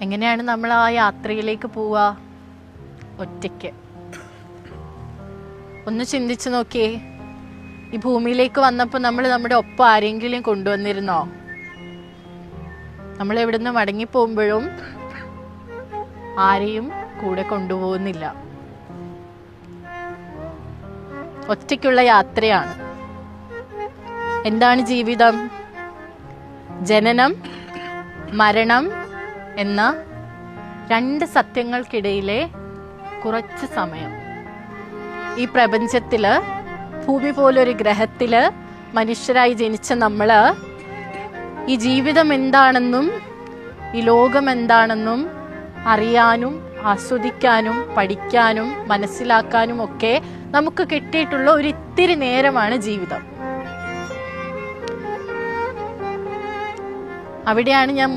എങ്ങനെയാണ് നമ്മൾ ആ യാത്രയിലേക്ക് പോവുക? ഒറ്റയ്ക്ക്. ഒന്ന് ചിന്തിച്ചു നോക്കിയേ, ഈ ഭൂമിയിലേക്ക് വന്നപ്പോൾ നമ്മൾ നമ്മുടെ ഒപ്പം ആരെങ്കിലും കൊണ്ടുവന്നിരുന്നോ? നമ്മൾ എവിടുന്ന് മടങ്ങി പോകുമ്പോഴും ആരെയും കൂടെ കൊണ്ടുപോകുന്നില്ല. ഒറ്റയ്ക്കുള്ള യാത്രയാണ്. എന്താണ് ജീവിതം? ജനനം, മരണം എന്ന രണ്ട് സത്യങ്ങൾക്കിടയിലെ കുറച്ച് സമയം. ഈ പ്രപഞ്ചത്തില്, ഭൂമി പോലൊരു ഗ്രഹത്തില് മനുഷ്യരായി ജനിച്ച നമ്മള് ഈ ജീവിതം എന്താണെന്നും ഈ ലോകം എന്താണെന്നും അറിയാനും ആസ്വദിക്കാനും പഠിക്കാനും മനസ്സിലാക്കാനും ഒക്കെ നമുക്ക് കിട്ടിയിട്ടുള്ള ഒരു ഇത്തിരി നേരമാണ് ജീവിതം. അവിടെയാണ് ഞാൻ